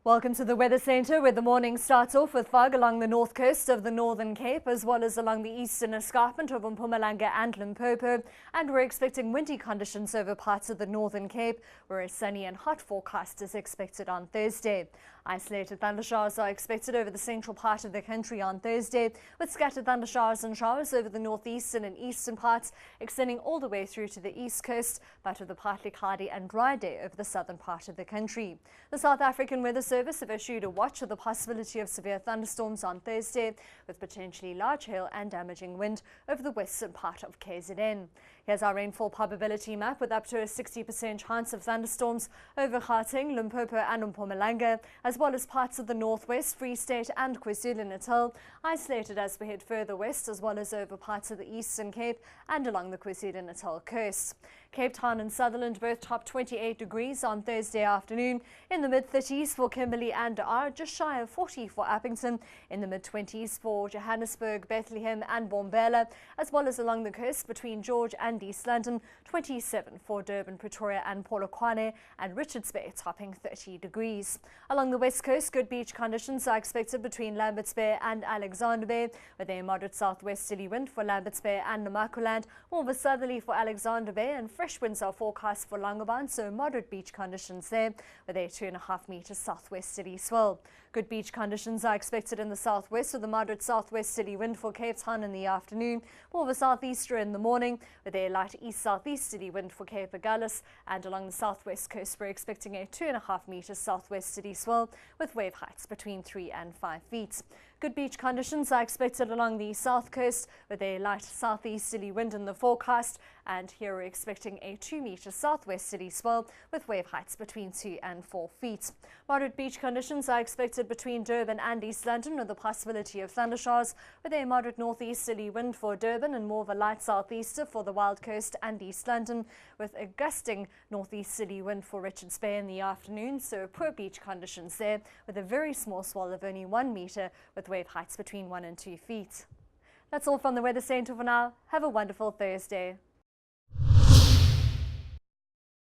Welcome to the Weather Centre, where the morning starts off with fog along the north coast of the Northern Cape, as well as along the eastern escarpment of Mpumalanga and Limpopo. And we're expecting windy conditions over parts of the Northern Cape, where a sunny and hot forecast is expected on Thursday. Isolated thundershowers are expected over the central part of the country on Thursday, with scattered thundershowers and showers over the northeastern and eastern parts, extending all the way through to the east coast, but with a partly cloudy and dry day over the southern part of the country. The South African Weather Service have issued a watch of the possibility of severe thunderstorms on Thursday, with potentially large hail and damaging wind over the western part of KZN. Here's our rainfall probability map, with up to a 60% chance of thunderstorms over Gauteng, Limpopo and Mpumalanga, as well as parts of the northwest, Free State and KwaZulu-Natal, isolated as we head further west, as well as over parts of the Eastern Cape and along the KwaZulu-Natal coast. Cape Town and Sutherland both top 28 degrees on Thursday afternoon, in the mid-30s for Kimberley and R, just shy of 40 for Appington, in the mid-20s for Johannesburg, Bethlehem and Bombela, as well as along the coast between George and East London, 27 for Durban, Pretoria and Polokwane, and Richards Bay topping 30 degrees. Along the west coast, good beach conditions are expected between Lambert's Bay and Alexander Bay, with a moderate southwesterly wind for Lambert's Bay and Namaqualand, more of a southerly for Alexander Bay, and fresh winds are forecast for Langebaan, so moderate beach conditions there, with a 2.5 metre southwesterly swell. Good beach conditions are expected in the southwest, with a moderate southwesterly wind for Cape Town in the afternoon, more of a southeaster in the morning, with a light east-southeasterly wind for Cape Agulhas, and along the southwest coast we're expecting a 2.5 metre southwesterly swell, with wave heights between 3 and 5 feet. Good beach conditions are expected along the south coast, with a light southeasterly wind in the forecast, and here we're expecting a 2 metre southwesterly swell with wave heights between 2 and 4 feet. Moderate beach conditions are expected between Durban and East London, with the possibility of thundershowers, with a moderate northeasterly wind for Durban and more of a light southeaster for the Wild Coast and East London, with a gusting northeasterly wind for Richards Bay in the afternoon, so poor beach conditions there, with a very small swell of only 1 metre with wave heights between 1 and 2 feet. That's all from the Weather Centre for now. Have a wonderful Thursday.